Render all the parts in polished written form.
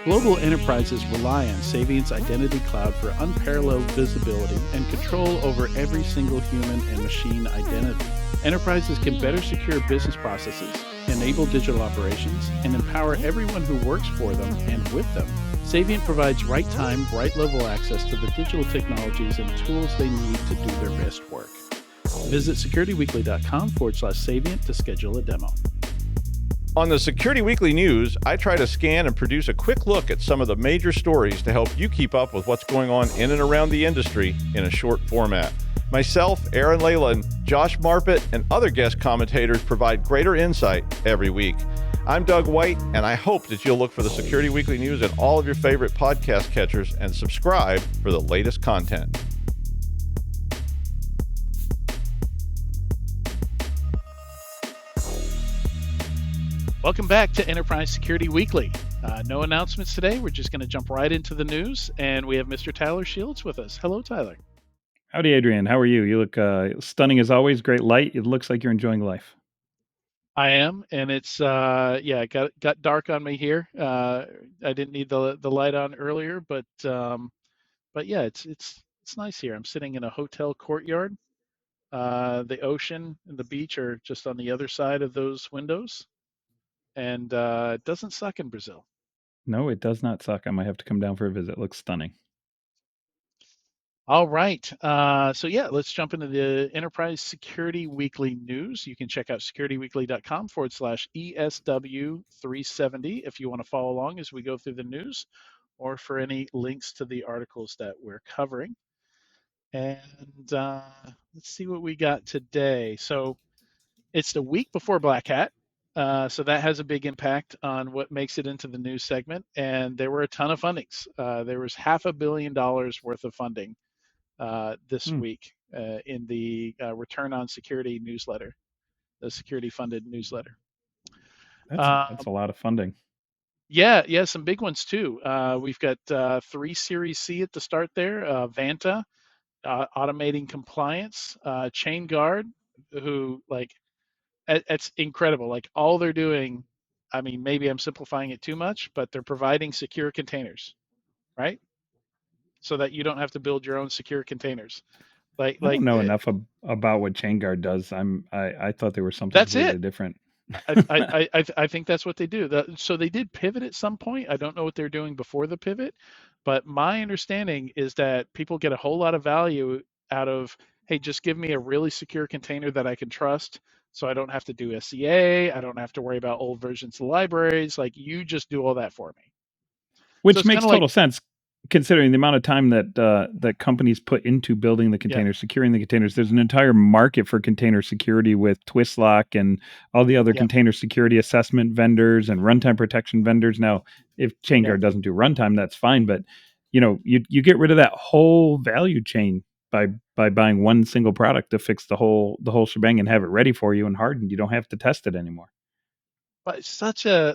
Global enterprises rely on Savient's Identity Cloud for unparalleled visibility and control over every single human and machine identity. Enterprises can better secure business processes, enable digital operations, and empower everyone who works for them and with them. Savient provides right time, right level access to the digital technologies and tools they need to do their best work. Visit securityweekly.com/Savient to schedule a demo. On the Security Weekly News, I try to scan and produce a quick look at some of the major stories to help you keep up with what's going on in and around the industry in a short format. Myself, Aaron Leyland, Josh Marpet, and other guest commentators provide greater insight every week. I'm Doug White, and I hope that you'll look for the Security Weekly News in all of your favorite podcast catchers and subscribe for the latest content. Welcome back to Enterprise Security Weekly. No announcements today. We're just going to jump right into the news, and we have Mr. Tyler Shields with us. Hello, Tyler. Howdy, Adrian. How are you? You look stunning as always. Great light. It looks like you're enjoying life. I am, and it's it got dark on me here. I didn't need the light on earlier, but yeah, it's nice here. I'm sitting in a hotel courtyard. The ocean and the beach are just on the other side of those windows. And it doesn't suck in Brazil. No, it does not suck. I might have to come down for a visit. It looks stunning. All right. So yeah, let's jump into the Enterprise Security Weekly News. You can check out securityweekly.com/ESW370 if you want to follow along as we go through the news, or for any links to the articles that we're covering. And let's see what we got today. So it's the week before Black Hat. So that has a big impact on what makes it into the news segment. And there were a ton of fundings. There was $500 million worth of funding this week in the Return on Security newsletter, the security funded newsletter. That's a lot of funding. Yeah, some big ones too. We've got 3 Series C at the start there. Vanta, automating compliance, ChainGuard, who it's incredible. Like all they're doing, I mean, maybe I'm simplifying it too much, but they're providing secure containers, right? So that you don't have to build your own secure containers. I don't know enough about what ChainGuard does. I thought they were something completely different. I think that's what they do. So they did pivot at some point. I don't know what they're doing before the pivot, but my understanding is that people get a whole lot of value out of, hey, just give me a really secure container that I can trust. So I don't have to do SCA. I don't have to worry about old versions of libraries. Like you just do all that for me. Which makes total sense, considering the amount of time that companies put into building the containers, securing the containers. There's an entire market for container security with Twistlock and all the other container security assessment vendors and runtime protection vendors. Now, if ChainGuard doesn't do runtime, that's fine. But you get rid of that whole value chain by buying one single product to fix the whole shebang and have it ready for you and hardened. You don't have to test it anymore. But it's such a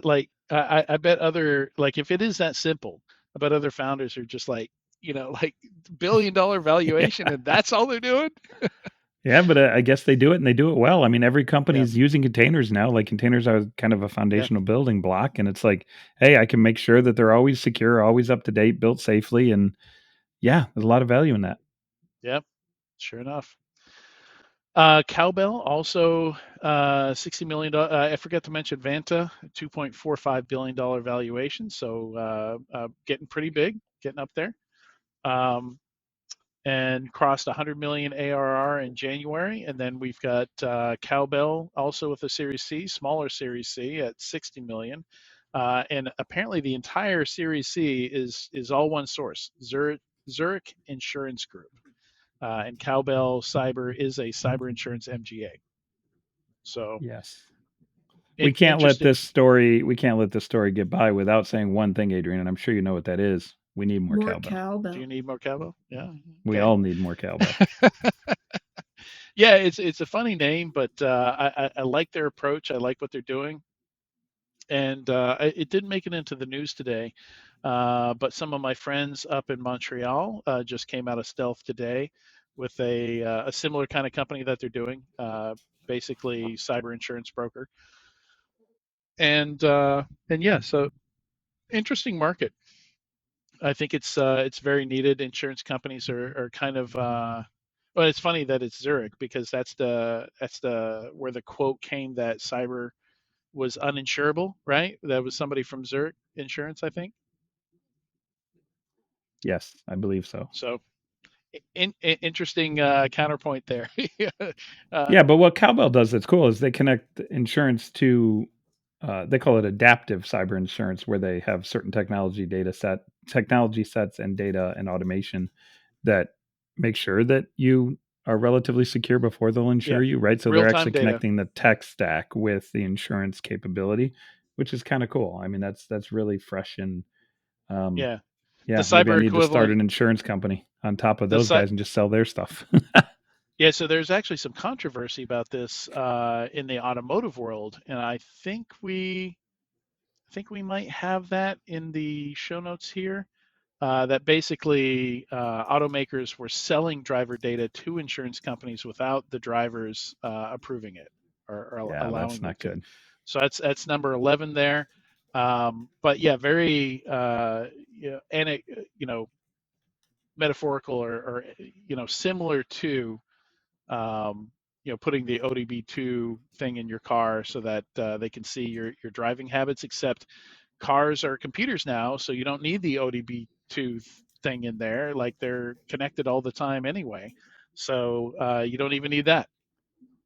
I bet other if it is that simple, I bet other founders are just like $1 billion valuation and that's all they're doing. Yeah, but I guess they do it and they do it well. I mean, every company is using containers now. Like containers are kind of a foundational building block, and it's like, hey, I can make sure that they're always secure, always up to date, built safely, and yeah, there's a lot of value in that. Yep, sure enough. Cowbell also $60 million. I forgot to mention Vanta, $2.45 billion valuation. So getting pretty big, getting up there. And crossed 100 million ARR in January. And then we've got Cowbell also with a Series C, smaller Series C at 60 million. And apparently the entire Series C is all one source, Zurich Insurance Group. And Cowbell Cyber is a cyber insurance MGA. So yes, we can't let this story get by without saying one thing, Adrian, and I'm sure you know what that is. We need more cowbell. Do you need more cowbell? Yeah. We all need more cowbell. Yeah, it's a funny name, but I like their approach. I like what they're doing. And it didn't make it into the news today, but some of my friends up in Montreal just came out of stealth today with a similar kind of company that they're doing, basically cyber insurance broker. And yeah, so Interesting market. I think it's very needed. Insurance companies are kind of well, it's funny that it's Zurich because that's the where the quote came that cyber was uninsurable, right? That was somebody from Zurich Insurance, I think. Yes, I believe so. So interesting counterpoint there. Yeah, but what Cowbell does that's cool is they connect insurance to they call it adaptive cyber insurance, where they have certain technology sets and data and automation that make sure that you are relatively secure before they'll Yeah, insure you, right? So they're real time actually data. connecting the tech stack with the insurance capability, which is kind of cool. I mean, that's really fresh and um, Yeah, the yeah, maybe I cyber need to start equivalent. an insurance company on top of The those guys and just sell their stuff. Yeah, so there's actually some controversy about this in the automotive world, and I think we might have that in the show notes here. That basically automakers were selling driver data to insurance companies without the drivers approving it or Yeah, that's allowing them not to. good. So that's number 11 there. But yeah, very and metaphorical or similar to putting the ODB2 thing in your car so that they can see your driving habits. Except cars are computers now, so you don't need the ODB2 thing in there. Like they're connected all the time anyway, so you don't even need that.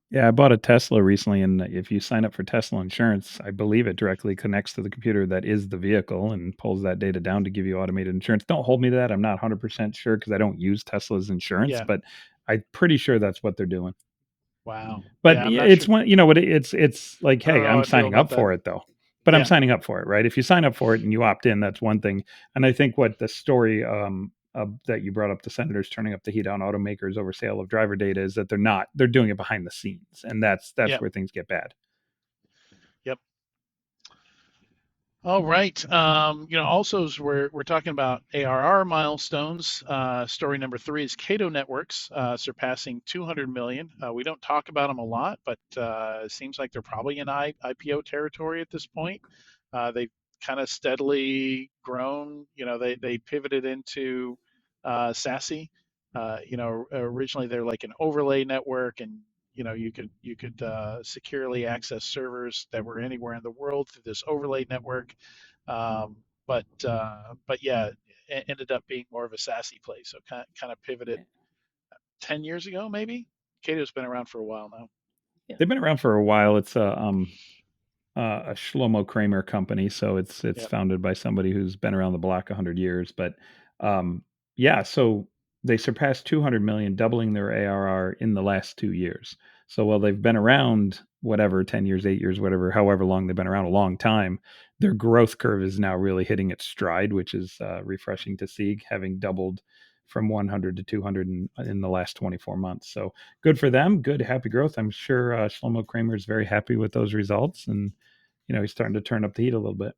Yeah, I bought a Tesla recently, and if you sign up for Tesla insurance, I believe it directly connects to the computer that is the vehicle and pulls that data down to give you automated insurance. Don't hold me to that. I'm not 100% sure because I don't use Tesla's insurance, Yeah. but I'm pretty sure that's what they're doing. Wow. But Yeah, I'm not it's sure. one, you know what, it's like, I don't hey, know how I'm I feel signing about up that. for it though. But I'm Yeah. signing up for it, right? If you sign up for it and you opt in, that's one thing. And I think what the story that you brought up, the senators turning up the heat on automakers over sale of driver data, is that they're doing it behind the scenes, and that's Yep. where things get bad. Yep. All right. Also, as we're talking about ARR milestones, story number 3 is Cato Networks surpassing 200 million. We don't talk about them a lot, but it seems like they're probably in IPO territory at this point. They've kind of steadily grown. They pivoted into SASE. Originally they're like an overlay network, and you could securely access servers that were anywhere in the world through this overlay network. But yeah, it ended up being more of a SASE play. So kind of pivoted 10 years ago, maybe. Cato's been around for a while now. They've been around for a while. It's a Shlomo Kramer company, so it's Yep. founded by somebody who's been around the block 100 years. But yeah, so they surpassed 200 million, doubling their ARR in the last 2 years. So while they've been around whatever 10 years, 8 years, whatever, however long they've been around, a long time, their growth curve is now really hitting its stride, which is refreshing to see, having doubled from 100 to 200 in the last 24 months. So good for them. Good, happy growth. I'm sure Shlomo Kramer is very happy with those results, and he's starting to turn up the heat a little bit.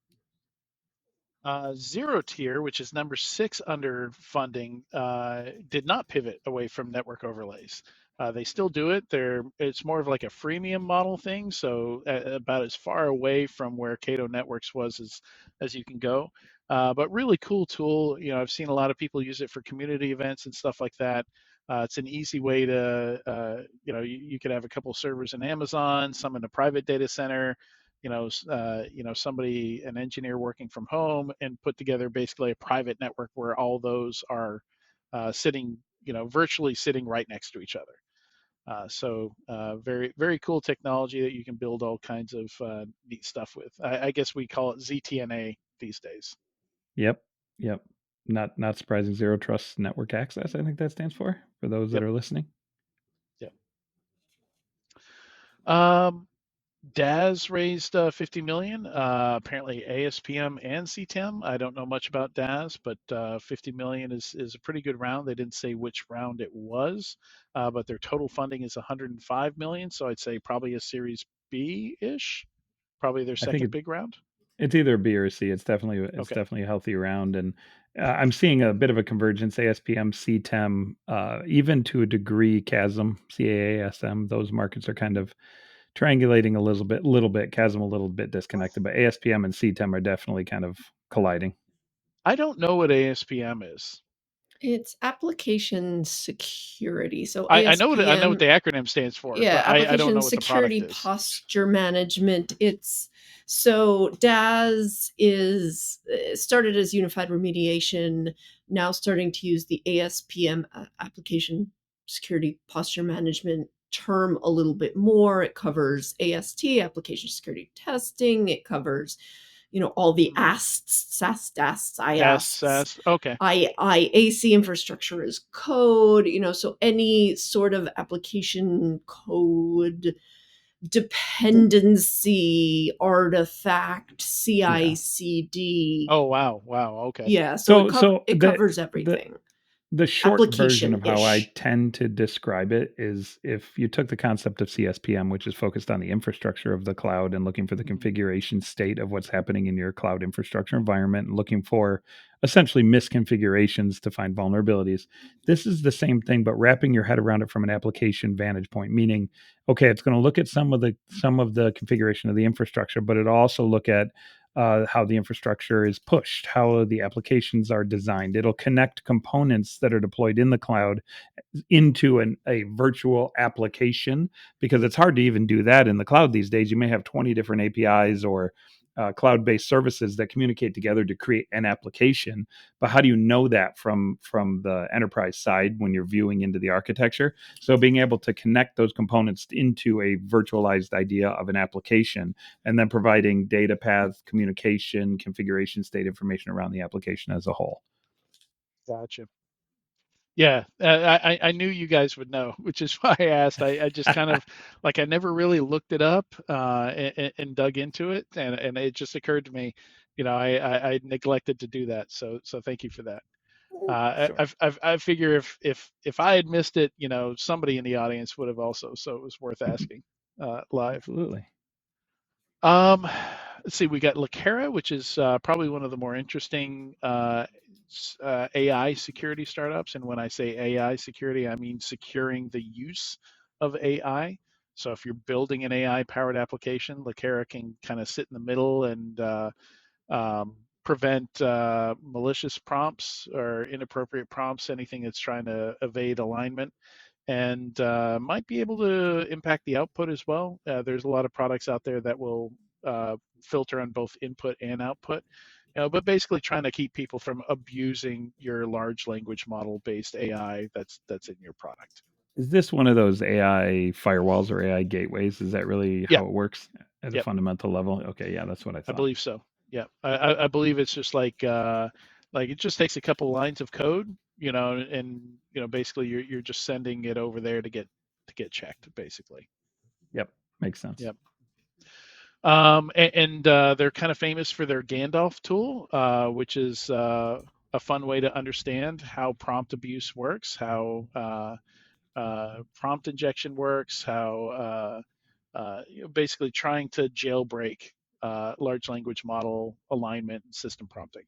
Zero Tier, which is number 6 under funding, did not pivot away from network overlays. They still do it. It's more of like a freemium model thing, so about as far away from where Cato Networks was as you can go. But really cool tool. I've seen a lot of people use it for community events and stuff like that. It's an easy way to, you could have a couple servers in Amazon, some in a private data center, an engineer working from home, and put together basically a private network where all those are sitting, virtually sitting right next to each other. So very, very cool technology that you can build all kinds of neat stuff with. I guess we call it ZTNA these days. Yep. Yep. Not surprising. Zero Trust Network Access, I think that stands for those that Yep. are listening. Yep. DAS raised 50 million. Apparently ASPM and CTEM. I don't know much about DAS, but 50 million is a pretty good round. They didn't say which round it was, but their total funding is 105 million. So I'd say probably a Series B-ish, probably their I think second big round. it's either B or C. It's Okay. definitely a healthy round, and I'm seeing a bit of a convergence. ASPM, CTEM, even to a degree, CASM, CAASM. Those markets are kind of triangulating a little bit. CASM a little bit disconnected, but ASPM and CTEM are definitely kind of colliding? I don't know what ASPM is. It's application security. So I know what the ASPM, acronym stands for, yeah, but I don't application know what the product security is. posture management. It's so DAS is started as unified remediation, now starting to use the ASPM application security posture management term a little bit more. It covers AST, application security testing. It covers, all the ASTs, SAST, DASTs, IASTs. Okay. IAC infrastructure as code, so any sort of application code, dependency, artifact, CI/CD. Oh wow, okay. Yeah, so it covers the everything. the short version of how I tend to describe it is, if you took the concept of CSPM, which is focused on the infrastructure of the cloud and looking for the configuration state of what's happening in your cloud infrastructure environment and looking for essentially misconfigurations to find vulnerabilities. This is the same thing, but wrapping your head around it from an application vantage point, meaning, okay, it's going to look at some of the configuration of the infrastructure, but it also look at how the infrastructure is pushed, how the applications are designed. It'll connect components that are deployed in the cloud into a virtual application, because it's hard to even do that in the cloud these days. You may have 20 different APIs or cloud-based services that communicate together to create an application. But how do you know that from the enterprise side when you're viewing into the architecture? So being able to connect those components into a virtualized idea of an application, and then providing data path, communication, configuration state information around the application as a whole. Gotcha. Yeah, I knew you guys would know, which is why I asked. I just kind of I never really looked it up and dug into it, and it just occurred to me, I neglected to do that. So thank you for that. Sure. I figure if I had missed it, somebody in the audience would have also. So it was worth asking live. Absolutely. Let's see. We got Lakera, which is probably one of the more interesting AI security startups. And when I say AI security, I mean securing the use of AI. So if you're building an AI-powered application, Lakera can kind of sit in the middle and prevent malicious prompts or inappropriate prompts, anything that's trying to evade alignment, and might be able to impact the output as well. There's a lot of products out there that will filter on both input and output, but basically trying to keep people from abusing your large language model based AI that's in your product. Is this one of those AI firewalls or AI gateways? Is that really how it works at a fundamental level? Okay, yeah, that's what I thought. I believe so. Yeah, I believe it's just like it just takes a couple lines of code, and basically you're just sending it over there to get checked, basically. Yep, makes sense. Yep. And they're kind of famous for their Gandalf tool, which is a fun way to understand how prompt abuse works, how prompt injection works, how basically trying to jailbreak large language model alignment and system prompting.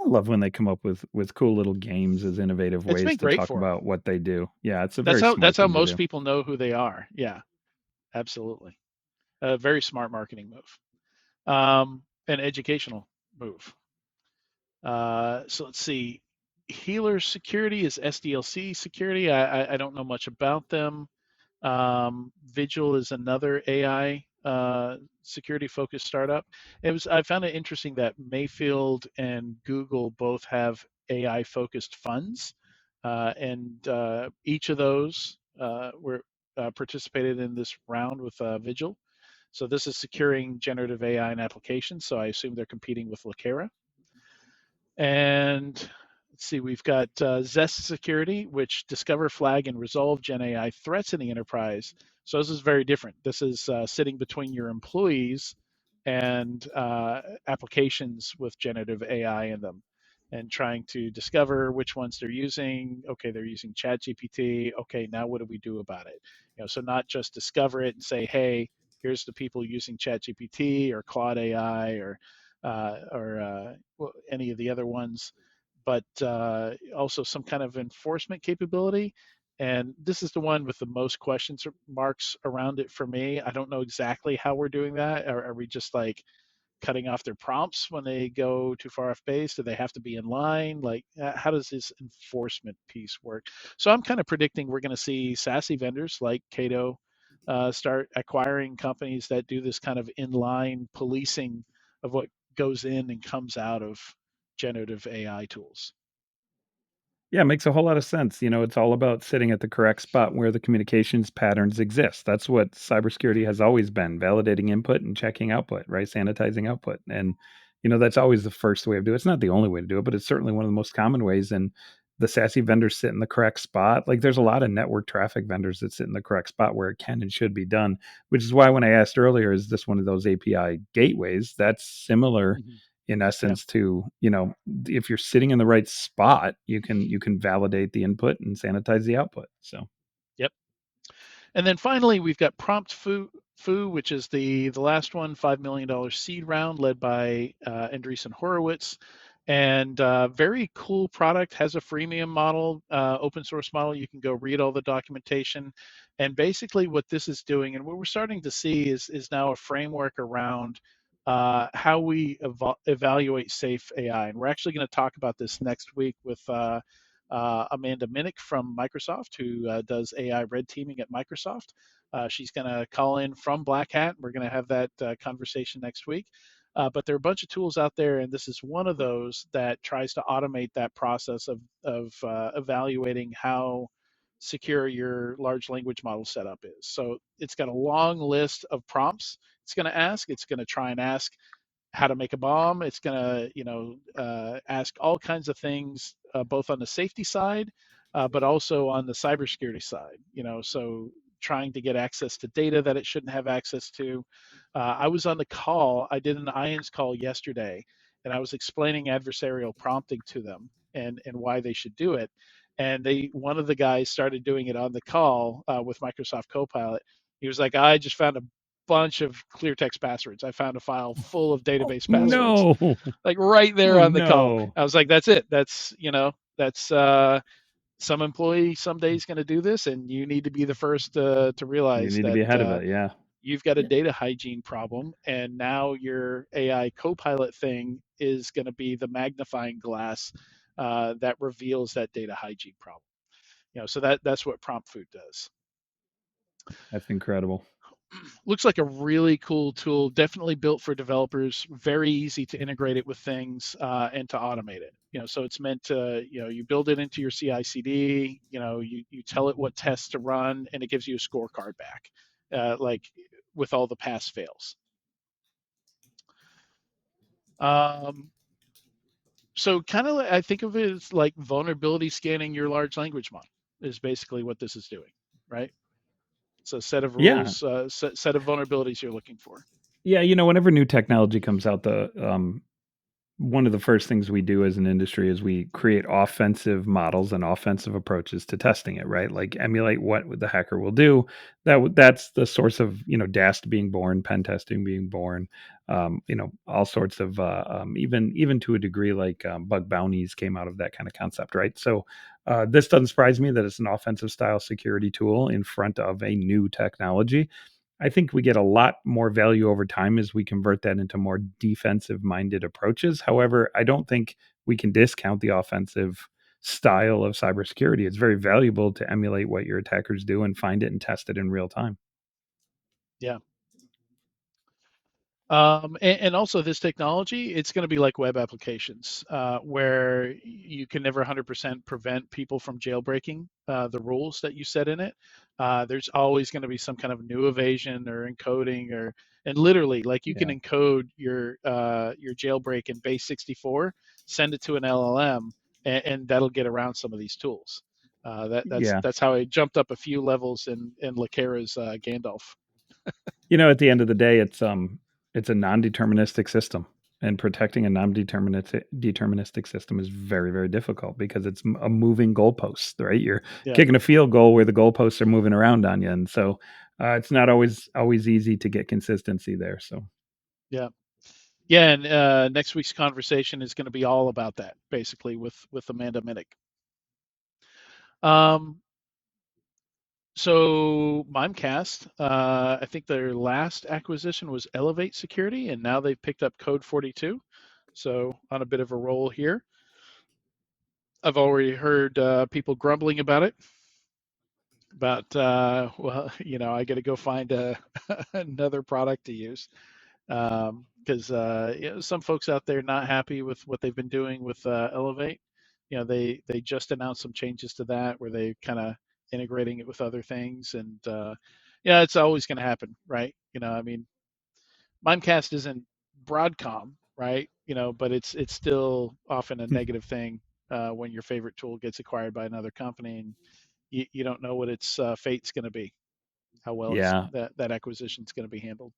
I love when they come up with cool little games as innovative ways to talk about what they do. Yeah, it's that's how most people know who they are. Yeah, absolutely. A very smart marketing move, an educational move. So let's see. Healer Security is SDLC Security. I don't know much about them. Vigil is another AI security focused startup. I found it interesting that Mayfield and Google both have AI focused funds, and each of those were participated in this round with Vigil. So this is securing generative AI and applications. So I assume they're competing with Lakera. And let's see, we've got Zest Security, which discover, flag, and resolve Gen AI threats in the enterprise. So this is very different. This is sitting between your employees and applications with generative AI in them, and trying to discover which ones they're using. Okay, they're using ChatGPT. Okay, now what do we do about it? So not just discover it and say, hey, here's the people using ChatGPT or Claude AI or any of the other ones, but also some kind of enforcement capability. And this is the one with the most questions marks around it for me. I don't know exactly how we're doing that. Are we just cutting off their prompts when they go too far off base? Do they have to be in line? Like, how does this enforcement piece work? So I'm kind of predicting we're going to see SASE vendors like Cato start acquiring companies that do this kind of inline policing of what goes in and comes out of generative AI tools. Yeah, it makes a whole lot of sense. It's all about sitting at the correct spot where the communications patterns exist. That's what cybersecurity has always been, validating input and checking output, right? Sanitizing output. And, that's always the first way of doing it. It's not the only way to do it, but it's certainly one of the most common ways. And the SASE vendors sit in the correct spot. Like there's a lot of network traffic vendors that sit in the correct spot where it can and should be done, which is why when I asked earlier, is this one of those API gateways? That's similar in essence to, if you're sitting in the right spot, you can validate the input and sanitize the output. So yep. And then finally, we've got Prompt.Foo, which is the last one, $5 million seed round led by Andreessen Horowitz. And very cool product, has a freemium model, open source model. You can go read all the documentation. And basically what this is doing, and what we're starting to see is now a framework around how we evaluate safe AI. And we're actually going to talk about this next week with Amanda Minnick from Microsoft, who does AI red teaming at Microsoft. She's going to call in from Black Hat. We're going to have that conversation next week. But there are a bunch of tools out there, and this is one of those that tries to automate that process of evaluating how secure your large language model setup is. So it's got a long list of prompts it's going to ask. It's going to try and ask how to make a bomb. It's going to, ask all kinds of things, both on the safety side, but also on the cybersecurity side. So trying to get access to data that it shouldn't have access to. I was on the call. I did an IANS call yesterday, and I was explaining adversarial prompting to them and why they should do it. And one of the guys started doing it on the call with Microsoft Copilot. He was like, I just found a bunch of clear text passwords. I found a file full of database passwords, like right there on the call. I was like, that's it. That's some employee someday is going to do this, and you need to be the first to realize you need that to be ahead of it. Yeah. You've got a data hygiene problem, and now your AI Copilot thing is going to be the magnifying glass that reveals that data hygiene problem. So that's what Prompt.Foo does. That's incredible. Looks like a really cool tool, definitely built for developers, very easy to integrate it with things and to automate it. So it's meant to, you build it into your CI/CD, you tell it what tests to run, and it gives you a scorecard back, like with all the pass fails. So kind of, I think of it as like vulnerability scanning your large language model is basically what this is doing, right? It's a set of rules, set of vulnerabilities you're looking for. Yeah, whenever new technology comes out, one of the first things we do as an industry is we create offensive models and offensive approaches to testing it, right? Like emulate what the hacker will do. That's the source of DAST being born, pen testing being born, all sorts of even to a degree like bug bounties came out of that kind of concept, right? So this doesn't surprise me that it's an offensive style security tool in front of a new technology. I think we get a lot more value over time as we convert that into more defensive minded approaches. However, I don't think we can discount the offensive style of cybersecurity. It's very valuable to emulate what your attackers do and find it and test it in real time. Yeah. And also this technology, it's going to be like web applications, where you can never 100% prevent people from jailbreaking the rules that you set in it. There's always going to be some kind of new evasion or encoding, and literally, like you can encode your jailbreak in base 64, send it to an LLM, and that'll get around some of these tools. That's how I jumped up a few levels in Lakera's Gandalf. At the end of the day, it's a non-deterministic system, and protecting a non-deterministic system is very, very difficult because it's a moving goalpost, right? You're kicking a field goal where the goalposts are moving around on you, and so it's not always easy to get consistency there. So, and next week's conversation is going to be all about that, basically with Amanda Minnick. So Mimecast, I think their last acquisition was Elevate Security, and now they've picked up Code42. So on a bit of a roll here. I've already heard people grumbling about it. But well, I got to go find another product to use because some folks out there not happy with what they've been doing with Elevate. They just announced some changes to that where they kind of integrating it with other things, and yeah, it's always going to happen, right? I mean, Mimecast isn't Broadcom, right? But it's still often a negative thing when your favorite tool gets acquired by another company and you don't know what its fate's going to be, how well it's Yeah. that acquisition's going to be handled.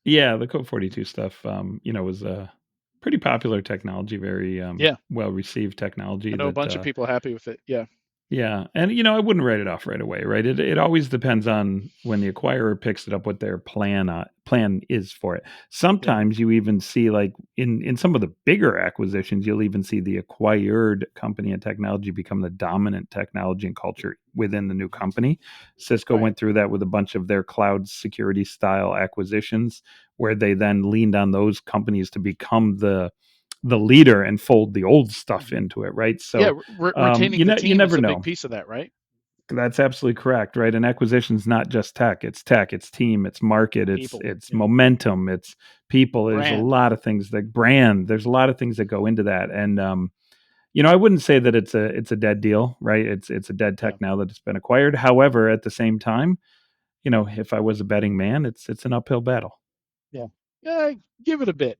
Yeah, the Code42 stuff, was a pretty popular technology, very Yeah, well received I technology know a that bunch of people are happy with it. Yeah, yeah, and I wouldn't write it off right away, right? It always depends on when the acquirer picks it up, what their plan is for it. yeah, Sometimes you even see, like in some of the bigger acquisitions, you'll even see the acquired company and technology become the dominant technology and culture within the new company. Cisco right. went through that with a bunch of their cloud security style acquisitions, where they then leaned on those companies to become the leader and fold the old stuff Hmm. into it, right? Yeah, So retaining the you team is never a big know. piece of that, right? That's absolutely correct, right? And acquisition's not just tech, it's team, it's market, People, it's yeah, momentum, it's people. There's a brand. lot of things, like brand. There's a lot of things that go into that. And I wouldn't say that it's a dead deal, right? It's a dead Yeah, tech now that it's been acquired. However, at the same time, if I was a betting man, it's an uphill battle. yeah, yeah. Give it a bit.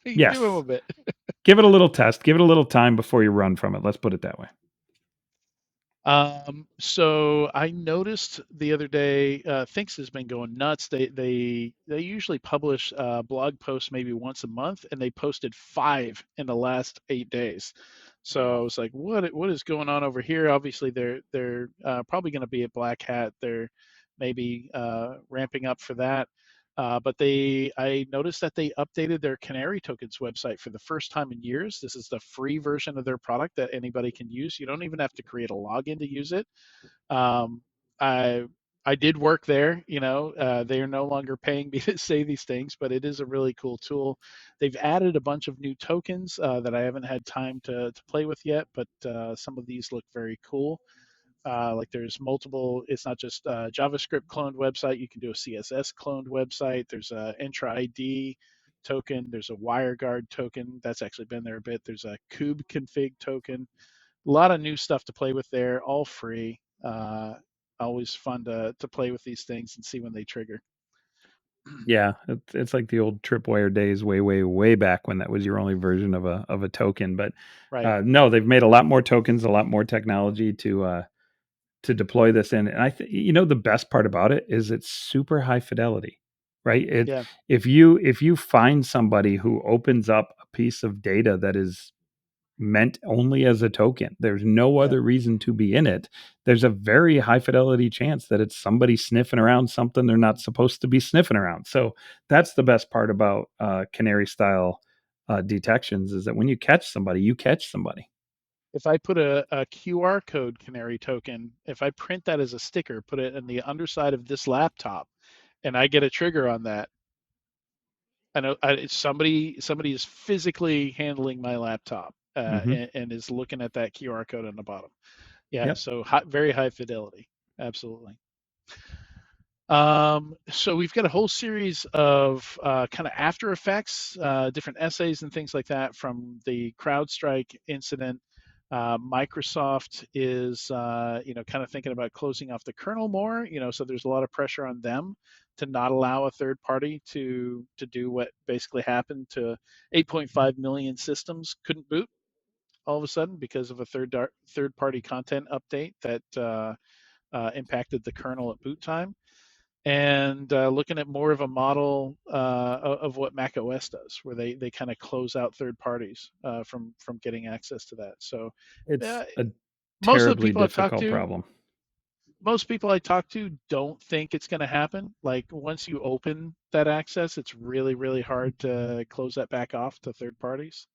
Give them Yes. a bit. Give it a little test, give it a little time before you run from it. Let's put it that way. So I noticed the other day, Thinks has been going nuts. They usually publish blog posts maybe once a month, and they posted 5 in the last 8 days. So I Wow. was like, what is going on over here? Obviously, they're probably going to be at Black Hat. They're maybe ramping up for that. But I noticed that they updated their Canarytokens website for the first time in years. This is the free version of their product that anybody can use. You don't even have to create a login to use it. Um, I I did work there. They are no longer paying me to say these things, but it is a really cool tool. They've added a bunch of new tokens that I haven't had time to play with yet, but some of these look very cool. Like there's multiple, it's not just a JavaScript cloned website. You can do a CSS cloned website. There's a Entra ID token. There's a WireGuard token. That's actually been there a bit. There's a kube config token. A lot of new stuff to play with there, all free. Always fun to play with these things and see when they trigger. Yeah, it's like the old tripwire days, way, way, way back when that was your only version of a token. But Right. no, they've made a lot more tokens, a lot more technology to deploy this in. And the best part about it is it's super high fidelity, right? Yeah. If you find somebody who opens up a piece of data that is meant only as a token, there's no Yeah. other reason to be in it, there's a very high fidelity chance that it's somebody sniffing around something they're not supposed to be sniffing around. So that's the best part about canary style detections, is that when you catch somebody, you catch somebody. If I put a QR code canary token, if I print that as a sticker, put it in the underside of this laptop, and I get a trigger on that, I know somebody is physically handling my laptop Hmm. and is looking at that QR code on the bottom. Yeah, Yep. so very high fidelity, absolutely. So we've got a whole series of kind of after effects, different essays and things like that from the CrowdStrike incident. Microsoft is, kind of thinking about closing off the kernel more. So there's a lot of pressure on them to not allow a third party to do what basically happened to 8.5 million systems couldn't boot all of a sudden because of a third party content update that impacted the kernel at boot time, and looking at more of a model of what Mac OS does, where they kind of close out third parties from getting access to that. So It's uh, a most of the terribly people I've talked difficult to, problem. most people I talk to don't think it's going to happen. Like once you open that access, it's really really hard to close that back off to third parties.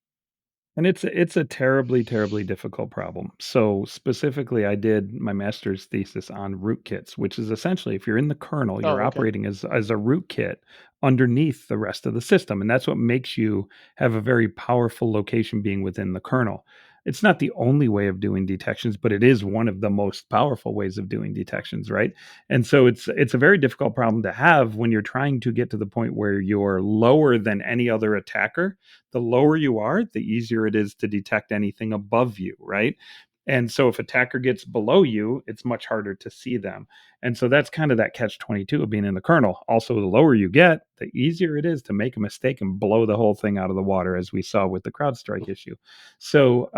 And it's a terribly, terribly difficult problem. So specifically, I did my master's thesis on rootkits, which is essentially if you're in the kernel, you're operating as a rootkit underneath the rest of the system. And that's what makes you have a very powerful location being within the kernel. It's not the only way of doing detections, but it is one of the most powerful ways of doing detections, right? And so it's a very difficult problem to have when you're trying to get to the point where you're lower than any other attacker. The lower you are, the easier it is to detect anything above you, right? And so if attacker gets below you, it's much harder to see them. And so that's kind of that catch-22 of being in the kernel. Also, the lower you get, the easier it is to make a mistake and blow the whole thing out of the water, as we saw with the CrowdStrike issue. So,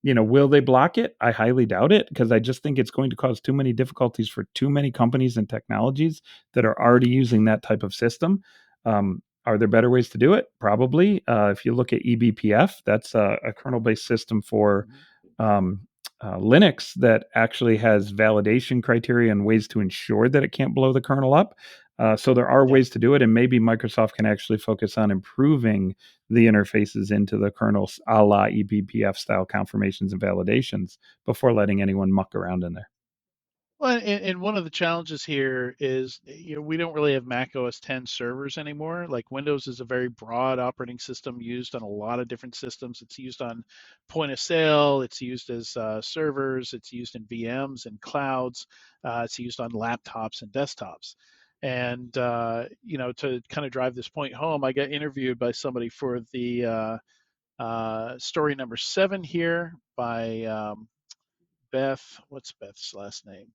will they block it? I highly doubt it, because I just think it's going to cause too many difficulties for too many companies and technologies that are already using that type of system. Are there better ways to do it? Probably. If you look at eBPF, that's a kernel-based system for Linux that actually has validation criteria and ways to ensure that it can't blow the kernel up. So there are ways to do it, and maybe Microsoft can actually focus on improving the interfaces into the kernels a la eBPF style confirmations and validations before letting anyone muck around in there. Well, and one of the challenges here is, we don't really have Mac OS 10 servers anymore. Like Windows is a very broad operating system used on a lot of different systems. It's used on point of sale. It's used as servers. It's used in VMs and clouds. It's used on laptops and desktops. And, to kind of drive this point home, I got interviewed by somebody for the story number 7 here by Beth. What's Beth's last name?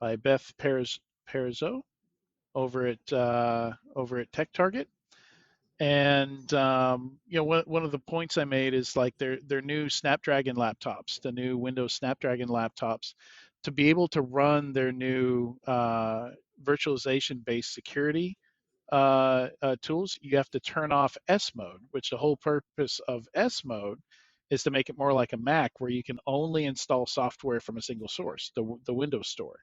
By Beth Perizzo over at Tech Target. And one of the points I made is like their new Snapdragon laptops, the new Windows Snapdragon laptops, to be able to run their new virtualization-based security tools, you have to turn off S mode, which the whole purpose of S mode is to make it more like a Mac, where you can only install software from a single source, the Windows Store.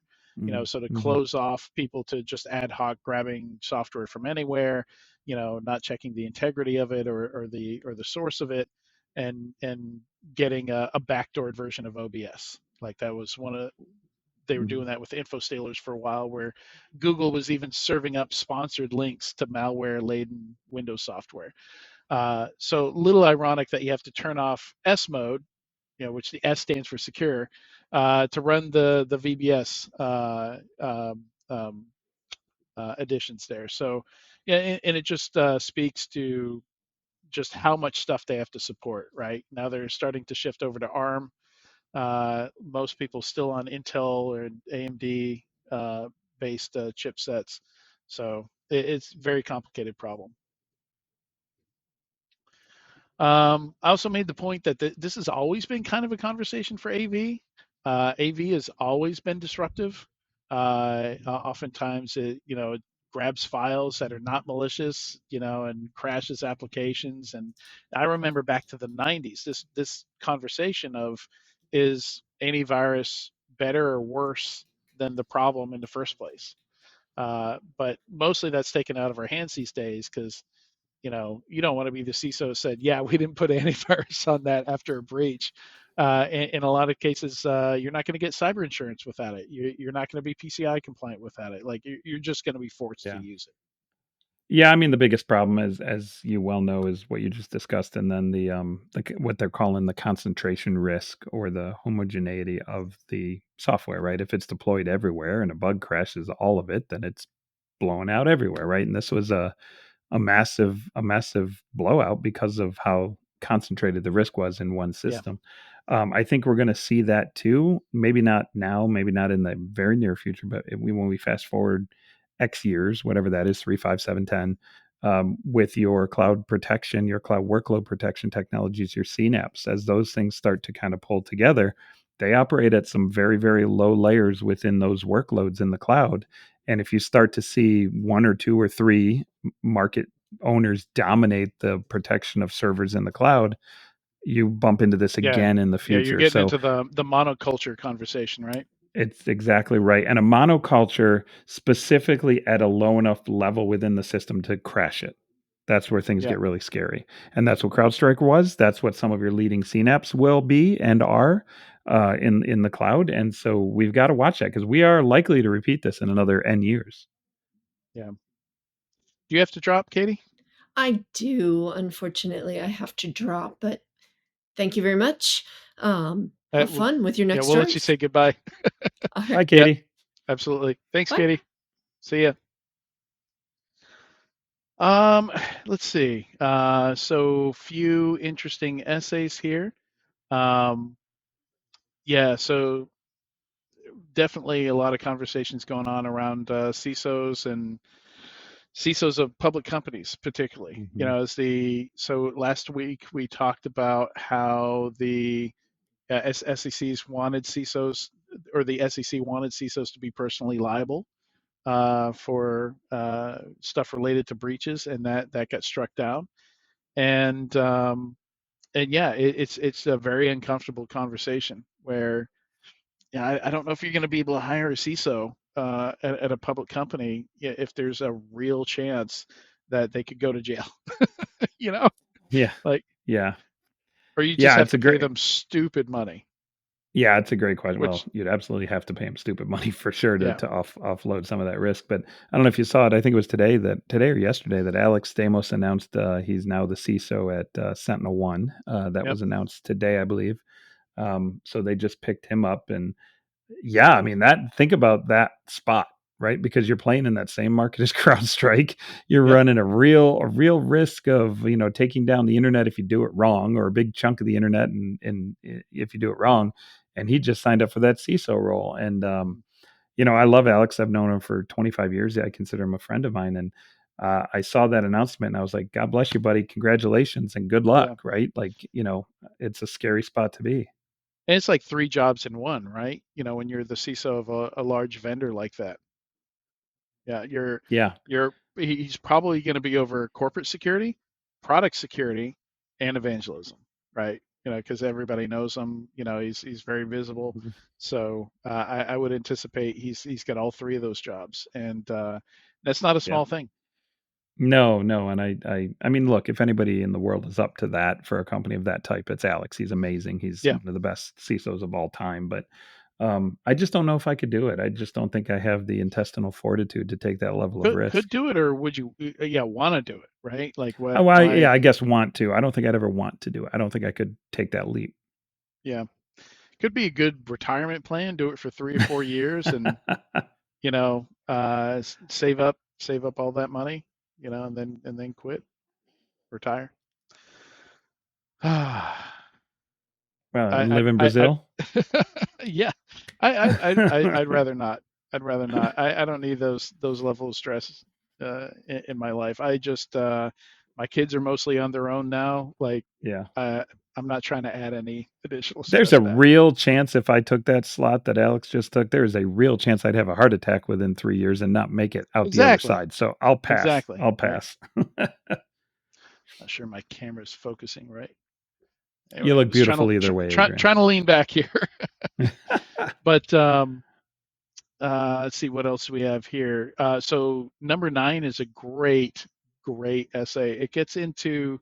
So to close off people to just ad hoc grabbing software from anywhere, not checking the integrity of it or the source of it, and getting a backdoored version of OBS. Like that was they were doing that with InfoStailers for a while, where Google was even serving up sponsored links to malware-laden Windows software. So a little ironic that you have to turn off S mode, which the S stands for secure, to run the VBS additions there. So, and it just speaks to just how much stuff they have to support. Right now, they're starting to shift over to ARM. Most people still on Intel or AMD based chipsets. So it's a very complicated problem. I also made the point that this has always been kind of a conversation for AV. AV has always been disruptive. Oftentimes, it grabs files that are not malicious, and crashes applications. And I remember back to the 90s, this conversation of, is antivirus better or worse than the problem in the first place? But mostly that's taken out of our hands these days, because you don't want to be the CISO said, yeah, we didn't put antivirus on that after a breach. In a lot of cases, you're not going to get cyber insurance without it. You're not going to be PCI compliant without it. Like you're just going to be forced to use it. Yeah, I mean the biggest problem is, as you well know, is what you just discussed, and then the what they're calling the concentration risk or the homogeneity of the software, right? If it's deployed everywhere and a bug crashes all of it, then it's blown out everywhere, right? And this was a massive blowout because of how concentrated the risk was in one system. I think we're going to see that too. Maybe not now, maybe not in the very near future, but when we fast forward X years, whatever that is, 3, 5, 7, 10, with your cloud protection, your cloud workload protection technologies, your CNAPs, as those things start to kind of pull together, they operate at some very, very low layers within those workloads in the cloud. And if you start to see 1 or 2 or 3 market owners dominate the protection of servers in the cloud, you bump into this again in the future. Yeah, you're getting into the monoculture conversation, right? It's exactly right. And a monoculture specifically at a low enough level within the system to crash it. That's where things get really scary. And that's what CrowdStrike was. That's what some of your leading CNAPs will be and are in the cloud. And so we've got to watch that because we are likely to repeat this in another N years. Yeah. Do you have to drop, Katie? I do. Unfortunately, I have to drop, but thank you very much. Have fun with your next we'll let you say goodbye. All right. Bye, Katie. Yep, absolutely. Thanks, Bye. Katie. See ya. Let's see. So few interesting essays here. Yeah, so definitely a lot of conversations going on around CISOs and CISOs of public companies, particularly. Mm-hmm. You know, so last week we talked about how the SECs wanted CISOs, or the SEC wanted CISOs to be personally liable for stuff related to breaches, and that got struck down. And yeah, it's a very uncomfortable conversation where I don't know if you're going to be able to hire a CISO at a public company if there's a real chance that they could go to jail. You know, Yeah. like, yeah. Or you just have to pay them stupid money. Yeah, it's a great question. Well, you'd absolutely have to pay them stupid money for sure to offload some of that risk. But I don't know if you saw it. I think it was today or yesterday that Alex Stamos announced he's now the CISO at SentinelOne. That was announced today, I believe. So they just picked him up, and yeah, I mean think about that spot, right? Because you're playing in that same market as CrowdStrike. You're running a real risk of taking down the internet if you do it wrong, or a big chunk of the internet, and if you do it wrong. And he just signed up for that CISO role. And I love Alex. I've known him for 25 years. I consider him a friend of mine. And I saw that announcement and I was like, God bless you, buddy. Congratulations and good luck. Right? Like, it's a scary spot to be. And it's like 3 jobs in one, right? When you're the CISO of a large vendor like that. Yeah, he's probably going to be over corporate security, product security, and evangelism, right? Because everybody knows him. He's very visible. Mm-hmm. So I would anticipate he's got all 3 of those jobs, and that's not a small thing. No, and I mean, look, if anybody in the world is up to that for a company of that type, it's Alex. He's amazing. He's one of the best CISOs of all time. But I just don't know if I could do it. I just don't think I have the intestinal fortitude to take that level of risk. Could do it, or would you? Want to do it, right? Like what? Oh, I guess want to. I don't think I'd ever want to do it. I don't think I could take that leap. Yeah, could be a good retirement plan. Do it for 3 or 4 years, and save up all that money, and then quit, retire. Well, live in Brazil. Yeah, I'd rather not. I don't need those levels of stress in my life. I just my kids are mostly on their own now. Like, I'm not trying to add any additional stress. There's a real chance if I took that slot that Alex just took, there's a real chance I'd have a heart attack within 3 years and not make it out the other side. So I'll pass. I'll pass. Not sure my camera's focusing right. Anyway, you look beautiful either way. Trying to lean back here. But let's see what else we have here. So number 9 is a great essay. It gets into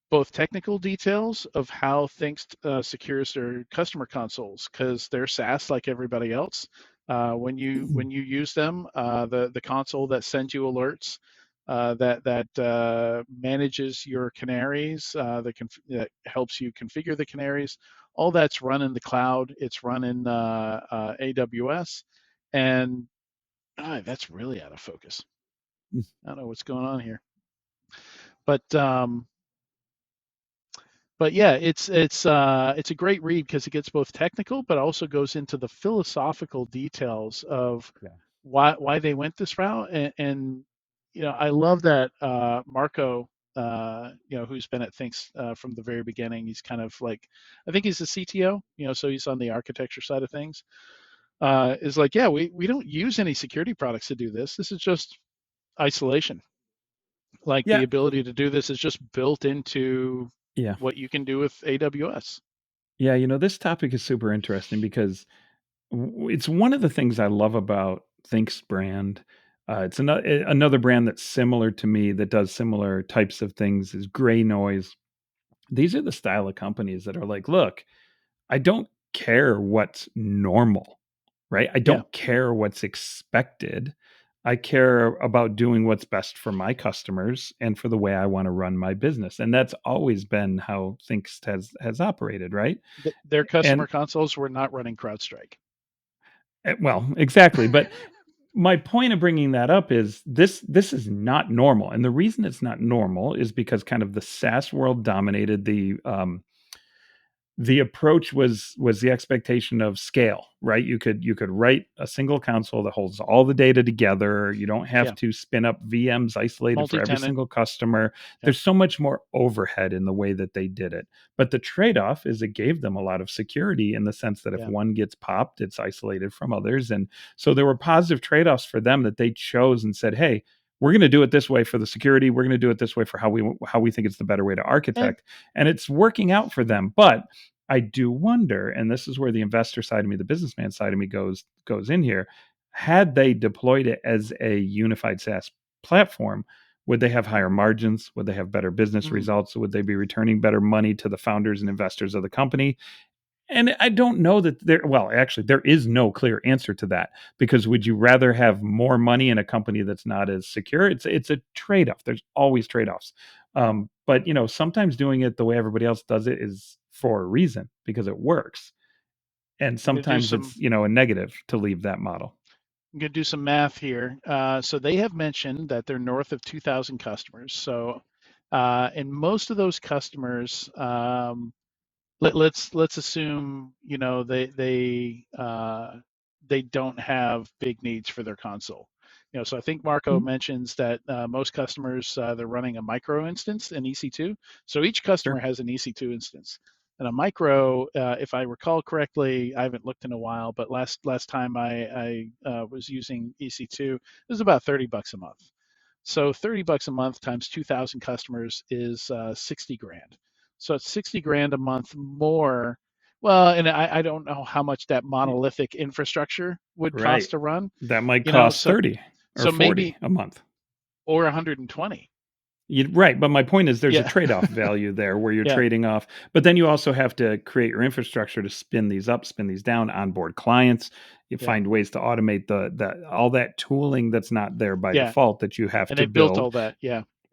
both technical details of how things secures their customer consoles, because they're SaaS like everybody else. When you use them, the console that sends you alerts, that manages your canaries, that helps you configure the canaries, all that's run in the cloud. It's run in AWS, and that's really out of focus. I don't know what's going on here, but yeah, it's a great read because it gets both technical, but also goes into the philosophical details of why they went this route. And I love that Marco, who's been at Things from the very beginning. He's kind of like, I think he's the CTO, so he's on the architecture side of things. Is like, yeah, we don't use any security products to do this. This is just isolation. Like the ability to do this is just built into what you can do with AWS. Yeah, this topic is super interesting because it's one of the things I love about Think's brand. It's another brand that's similar to me that does similar types of things is Gray Noise. These are the style of companies that are like, look, I don't care what's normal, right? I Yeah. don't care what's expected. I care about doing what's best for my customers and for the way I want to run my business. And that's always been how Thinkst has operated, right? Their customer And consoles were not running CrowdStrike. well, exactly. But my point of bringing that up is this is not normal. And the reason it's not normal is because kind of the SaaS world dominated the approach was the expectation of scale, right? You could write a single console that holds all the data together. You don't have to spin up VMs isolated for every single customer. There's so much more overhead in the way that they did it. But the trade-off is it gave them a lot of security in the sense that if one gets popped, it's isolated from others. And so there were positive trade-offs for them that they chose and said, hey, we're going to do it this way for the security. We're going to do it this way for how we think it's the better way to architect. And it's working out for them. But I do wonder, and this is where the investor side of me, the businessman side of me goes in here. Had they deployed it as a unified SaaS platform, would they have higher margins? Would they have better business results? Would they be returning better money to the founders and investors of the company? And I don't know that there is no clear answer to that, because would you rather have more money in a company that's not as secure? It's a trade-off. There's always trade-offs. But sometimes doing it the way everybody else does it is for a reason, because it works. And sometimes it's, a negative to leave that model. I'm going to do some math here. So they have mentioned that they're north of 2,000 customers. So, and most of those customers, let's assume they don't have big needs for their console. So I think Marco mentions that most customers they're running a micro instance in EC2. So each customer has an EC2 instance. And a micro, if I recall correctly, I haven't looked in a while, but last time I was using EC2, it was about $30 a month. So $30 a month times 2,000 customers is 60 grand. So it's 60 grand a month more. Well, and I don't know how much that monolithic infrastructure would cost to run. That might cost 30 or 40 maybe a month. Or 120. Right. But my point is there's a trade-off value there where you're trading off. But then you also have to create your infrastructure to spin these up, spin these down, onboard clients. You find ways to automate all that tooling that's not there by default that you have to build. And they built all that,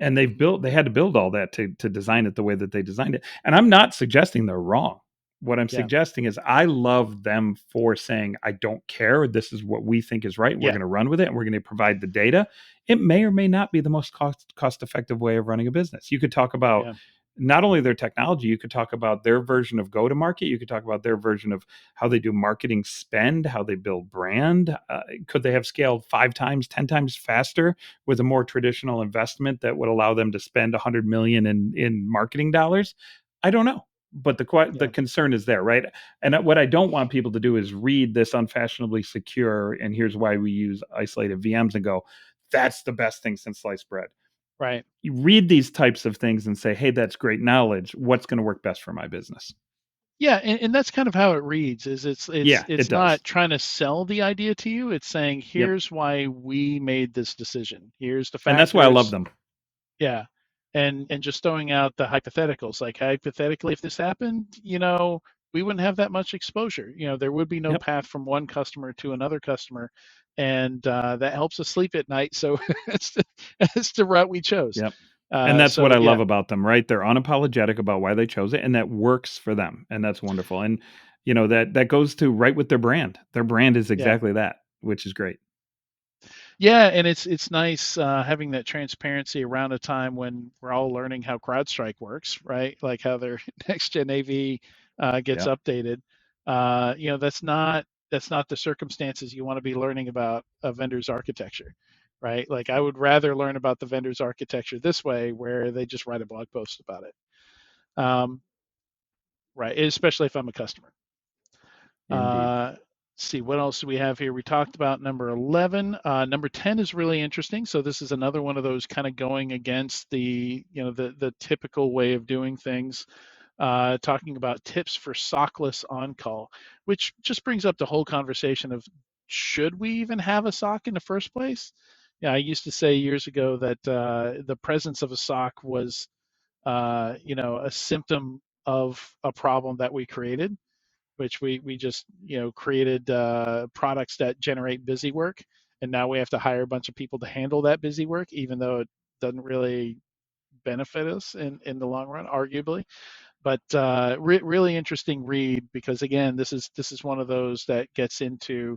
And they had to build all that to design it the way that they designed it. And I'm not suggesting they're wrong. What I'm suggesting is I love them for saying, I don't care. This is what we think is right. We're going to run with it and we're going to provide the data. It may or may not be the most cost-effective way of running a business. You could talk about not only their technology, you could talk about their version of go-to-market. You could talk about their version of how they do marketing spend, how they build brand. Could they have scaled 5 times, 10 times faster with a more traditional investment that would allow them to spend $100 million in marketing dollars? I don't know. But the concern is there, right? And what I don't want people to do is read this unfashionably secure, and here's why we use isolated VMs, and go, that's the best thing since sliced bread. Right. You read these types of things and say, hey, that's great knowledge. What's going to work best for my business? Yeah, and that's kind of how it reads. Is it's not trying to sell the idea to you. It's saying, here's why we made this decision. Here's the factors. And that's why I love them. Yeah. And just throwing out the hypotheticals, like hypothetically, if this happened, we wouldn't have that much exposure. There would be no path from one customer to another customer, and that helps us sleep at night. So it's the route we chose. Yep. And that's what I love about them, right? They're unapologetic about why they chose it, and that works for them, and that's wonderful. And that goes to right with their brand. Their brand is exactly that, which is great. Yeah, and it's nice having that transparency around a time when we're all learning how CrowdStrike works, right? Like how their next gen AV gets updated. That's not the circumstances you want to be learning about a vendor's architecture, right? Like I would rather learn about the vendor's architecture this way, where they just write a blog post about it, right? Especially if I'm a customer. See what else do we have here. We talked about number 11. Number 10 is really interesting. So this is another one of those kind of going against the typical way of doing things. Talking about tips for SOCLess on call, which just brings up the whole conversation of, should we even have a SOC in the first place? Yeah, I used to say years ago that the presence of a SOC was, a symptom of a problem that we created, which we just created products that generate busy work, and now we have to hire a bunch of people to handle that busy work, even though it doesn't really benefit us in the long run, arguably. But really interesting read, because again, this is one of those that gets into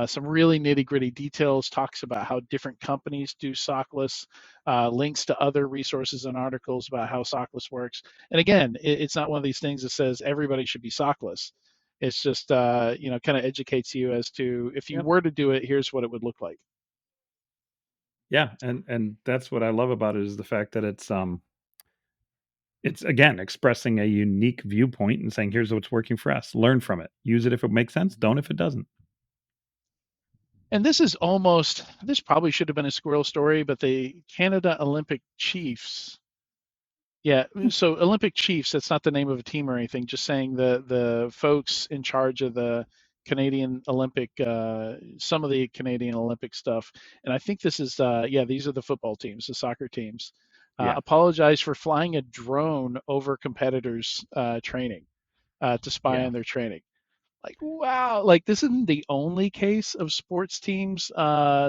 some really nitty gritty details, talks about how different companies do SOCLess, links to other resources and articles about how SOCLess works. And again, it's not one of these things that says everybody should be SOCLess. It's just kind of educates you as to, if you were to do it, here's what it would look like. Yeah, and that's what I love about it, is the fact that it's again expressing a unique viewpoint and saying, here's what's working for us. Learn from it. Use it if it makes sense. Don't if it doesn't. And this probably should have been a squirrel story, but the Canada Olympic Chiefs. Yeah, so Olympic Chiefs, that's not the name of a team or anything, just saying the folks in charge of the Canadian Olympic, some of the Canadian Olympic stuff. And I think this is, these are the football teams, the soccer teams, apologize for flying a drone over competitors' training to spy on their training. Like, wow, like this isn't the only case of sports teams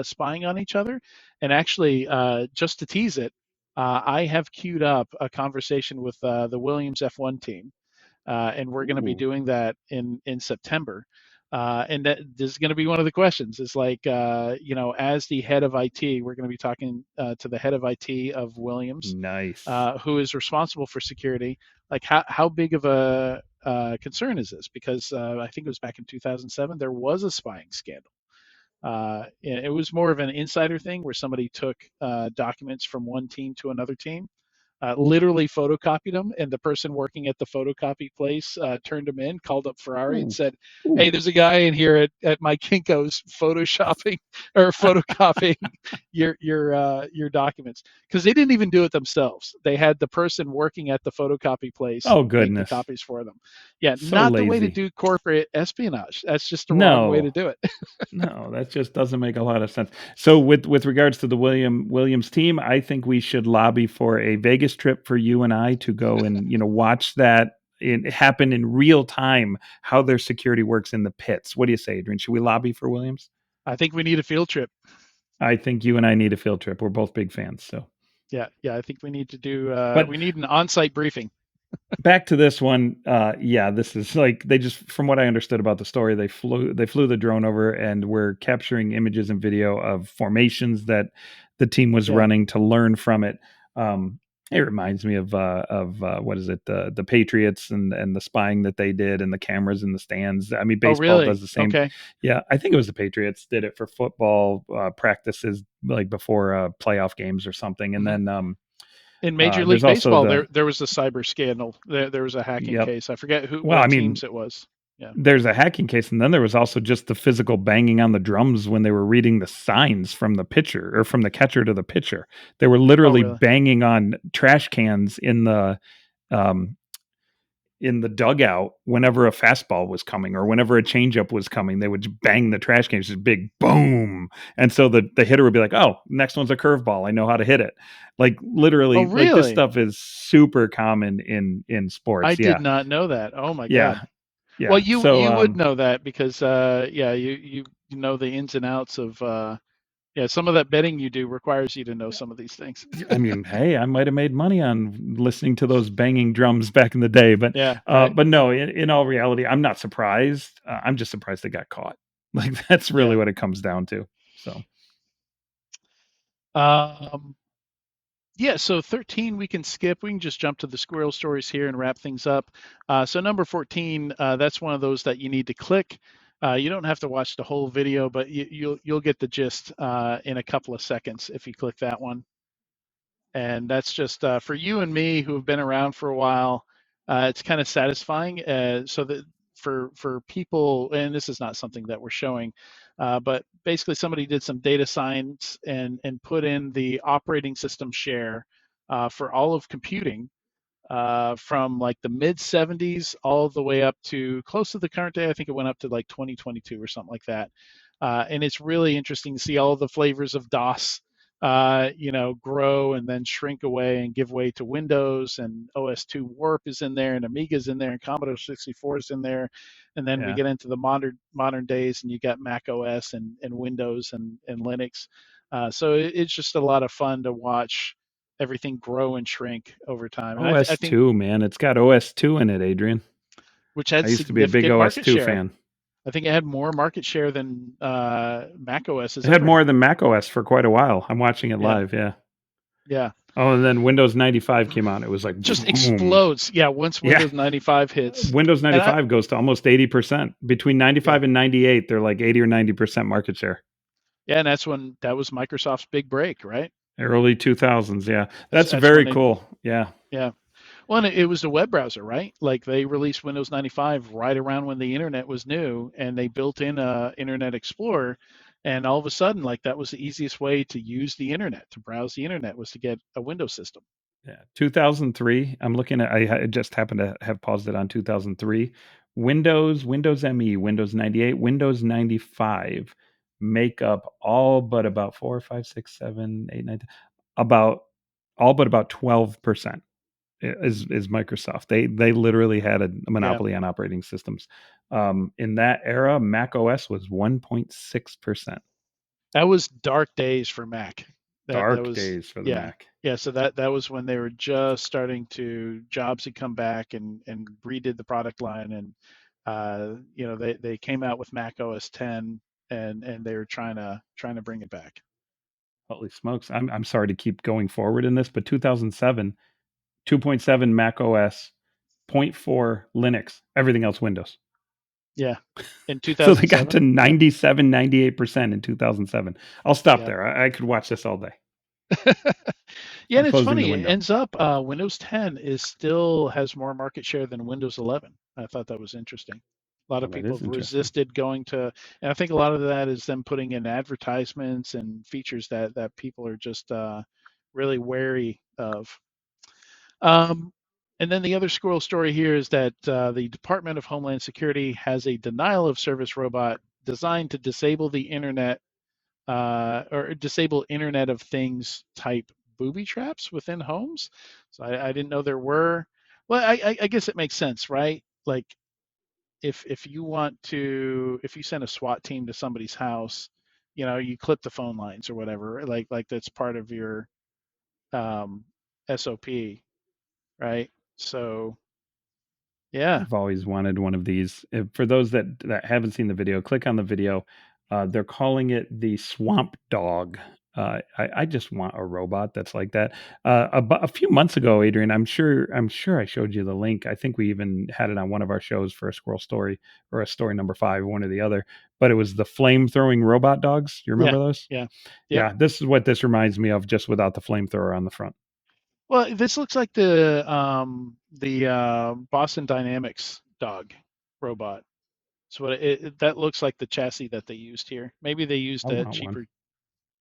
spying on each other. And actually, just to tease it, I have queued up a conversation with the Williams F1 team, and we're going to be doing that in September. And this is going to be one of the questions. Is like, as the head of IT, we're going to be talking to the head of IT of Williams, nice, who is responsible for security. Like, how big of a concern is this? Because I think it was back in 2007, there was a spying scandal. It was more of an insider thing where somebody took documents from one team to another team, literally photocopied them, and the person working at the photocopy place turned them in, called up Ferrari and said, "Hey, there's a guy in here at my Kinko's photoshopping or photocopying your documents," because they didn't even do it themselves. They had the person working at the photocopy place make the copies for them. Yeah, so not lazy. The way to do corporate espionage. That's just the wrong way to do it. No, that just doesn't make a lot of sense. So with regards to the Williams team, I think we should lobby for a Vegas trip for you and I to go and watch that happen in real time, how their security works in the pits. What do you say, Adrian? Should we lobby for Williams? I think we need a field trip. I think you and I need a field trip. We're both big fans. So yeah, I think we need to do. We need an on-site briefing. Back to this one, this is like, they just, from what I understood about the story, they flew the drone over and were capturing images and video of formations that the team was running to learn from it. It reminds me of what is it, the Patriots and the spying that they did, and the cameras in the stands. I mean, baseball does the same. Okay. Yeah, I think it was the Patriots did it for football practices, like before playoff games or something, and then. In Major League Baseball, there was a cyber scandal. There was a hacking case. I forget what teams it was. Yeah. There's a hacking case, and then there was also just the physical banging on the drums when they were reading the signs from the pitcher, or from the catcher to the pitcher. They were literally banging on trash cans in the dugout whenever a fastball was coming or whenever a changeup was coming. They would bang the trash cans, just big boom. And so the hitter would be like, "Oh, next one's a curveball. I know how to hit it." Like literally, like this stuff is super common in sports. I did not know that. Oh my God. Yeah. Well, you would know that because you know the ins and outs of some of that betting you do requires you to know some of these things. I mean, hey, I might have made money on listening to those banging drums back in the day, but but no, in all reality, I'm not surprised. I'm just surprised they got caught. Like that's really what it comes down to. So, so 13 we can skip. We can just jump to the squirrel stories here and wrap things up. So number 14, that's one of those that you need to click. You don't have to watch the whole video, but you'll get the gist in a couple of seconds if you click that one. And that's just for you and me who have been around for a while. It's kind of satisfying. So that for people, and this is not something that we're showing, but basically somebody did some data science and put in the operating system share for all of computing from like the mid 70s all the way up to close to the current day. I think it went up to like 2022 or something like that. And it's really interesting to see all the flavors of DOS, grow and then shrink away and give way to Windows, and OS2 Warp is in there, and Amiga's in there, and Commodore 64 is in there, and then we get into the modern days, and you got Mac OS and Windows and Linux. So it's just a lot of fun to watch everything grow and shrink over time. And I think OS2, man, it's got OS2 in it, Adrian. which had I used to be a big significant market OS2 share. fan. I think it had more market share than Mac OS has It had ever more had. than Mac OS for quite a while. I'm watching it live. Yeah. Yeah. Oh, and then Windows 95 came out. It was like Just boom. explodes. Yeah. Once Windows 95 hits, Windows 95 goes to almost 80%. Between 95 and 98, they're like 80 or 90% market share. Yeah, and that was Microsoft's big break, right? Early 2000s. Yeah, that's very cool. Yeah. Yeah. Well, and it was the web browser, right? Like they released Windows 95 right around when the internet was new, and they built in Internet Explorer, and all of a sudden, like that was the easiest way to use the internet, to browse the internet, was to get a Windows system. Yeah, 2003. I'm looking at. I just happened to have paused it on 2003. Windows ME, Windows 98, Windows 95 make up all but about 4, 5, 6, 7, 8, 9, about all but about 12%. Is Microsoft. They literally had a monopoly on operating systems. In that era, Mac OS was 1.6%. That was dark days for Mac. That was days for the Mac. Yeah, so that was when they were just starting to, Jobs had come back and redid the product line, and they came out with Mac OS 10, and they were trying to bring it back. Holy smokes! I'm sorry to keep going forward in this, but 2007, 2.7 Mac OS, 0.4 Linux, everything else Windows. Yeah, in 2007. So they got to 97, 98% in 2007. I'll stop there. I could watch this all day. Yeah, and it's funny. It ends up Windows 10 still has more market share than Windows 11. I thought that was interesting. A lot of people have resisted going to, and I think a lot of that is them putting in advertisements and features that people are just really wary of. And then the other squirrel story here is that the Department of Homeland Security has a denial of service robot designed to disable the internet or disable Internet of Things type booby traps within homes. So I didn't know there were. Well, I guess it makes sense, right? Like if you send a SWAT team to somebody's house, you clip the phone lines or whatever, like that's part of your SOP, right? So yeah. I've always wanted one of these. For those that haven't seen the video, click on the video. They're calling it the Swamp Dog. I just want a robot that's like that. A few months ago, Adrian, I'm sure I showed you the link. I think we even had it on one of our shows for a squirrel story or a story number 5, one or the other. But it was the flame-throwing robot dogs. You remember those? Yeah. Yeah. This is what this reminds me of, just without the flamethrower on the front. Well, this looks like the Boston Dynamics dog robot. So that looks like the chassis that they used here. Maybe they used a cheaper. One.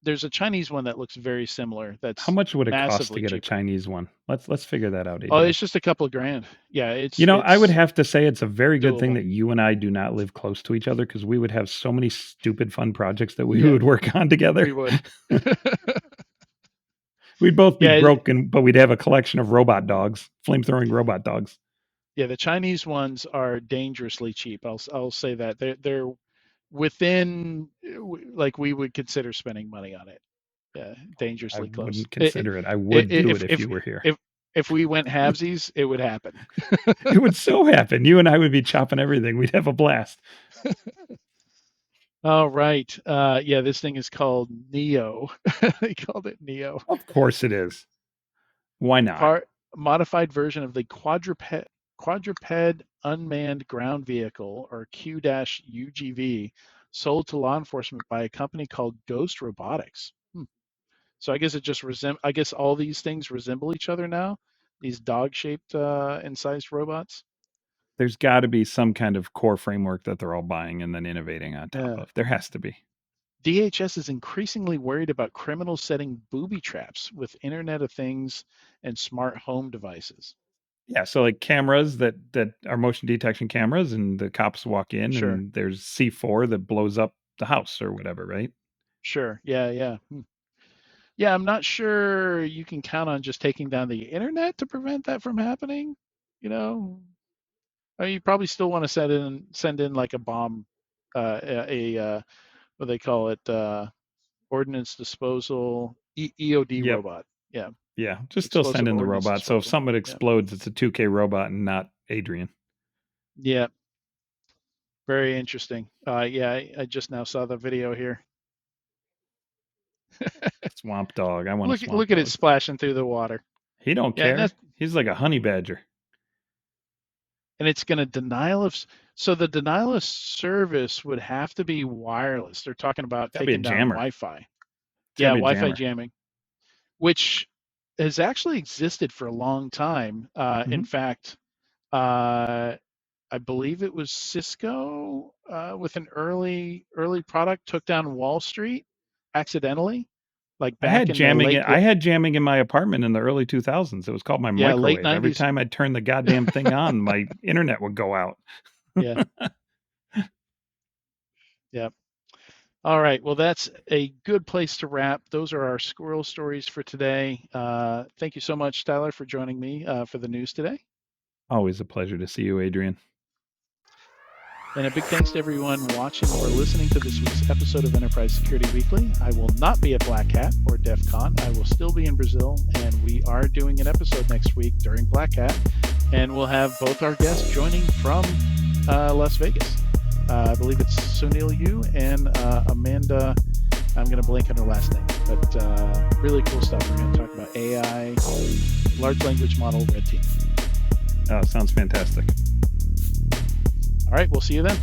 There's a Chinese one that looks very similar. That's how much would it cost to get cheaper. A Chinese one? Let's figure that out. Adrian. Oh, it's just a couple of grand. Yeah, it's. I would have to say it's a very good thing that you and I do not live close to each other, because we would have so many stupid fun projects that we would work on together. We would. We'd both be broken, but we'd have a collection of robot dogs, flame-throwing robot dogs. Yeah, the Chinese ones are dangerously cheap. I'll say that they're within, like, we would consider spending money on it. Yeah, dangerously close. I wouldn't consider it. I would do it if you were here. If we went halvesies, it would happen. It would so happen. You and I would be chopping everything. We'd have a blast. All right. Yeah, this thing is called Neo. They called it Neo. Of course it is. Why not? Modified version of the quadruped unmanned ground vehicle, or Q-UGV, sold to law enforcement by a company called Ghost Robotics. So I guess I guess all these things resemble each other now. These dog-shaped and sized robots. There's got to be some kind of core framework that they're all buying and then innovating on top of. There has to be. DHS is increasingly worried about criminals setting booby traps with Internet of Things and smart home devices. Yeah, so like cameras that are motion detection cameras, and the cops walk in, and there's C4 that blows up the house or whatever, right? Sure. Yeah. Yeah, I'm not sure you can count on just taking down the internet to prevent that from happening. You know, I mean, you probably still want to send in like a bomb, what they call it, ordnance disposal, EOD Yep. robot. Yeah. Yeah. Just still Explosive send in the ordnance robot. So if disposal. something Yeah. explodes, it's a 2K robot and not Adrian. Yeah. Very interesting. Yeah, I just now saw the video here. Swamp dog. I want a swamp Look dog. at it splashing through the water. He don't care. He's like a honey badger. And it's going to denial of. So the denial of service would have to be wireless. They're talking about taking down Wi-Fi. Yeah, Wi-Fi jamming, which has actually existed for a long time. In fact, I believe it was Cisco with an early product took down Wall Street accidentally, like back in the late. I had jamming in my apartment in the early 2000s. It was called my microwave. Late 90s. Every time I turned the goddamn thing on, my internet would go out. Yeah. Yeah. All right. Well, that's a good place to wrap. Those are our squirrel stories for today. Thank you so much, Tyler, for joining me for the news today. Always a pleasure to see you, Adrian. And a big thanks to everyone watching or listening to this week's episode of Enterprise Security Weekly. I will not be at Black Hat or DEF CON. I will still be in Brazil, and we are doing an episode next week during Black Hat, and we'll have both our guests joining from Las Vegas. I believe it's Sunil Yu and Amanda. I'm going to blank on her last name, but really cool stuff. We're going to talk about AI, large language model, red team. Oh, sounds fantastic. All right, we'll see you then.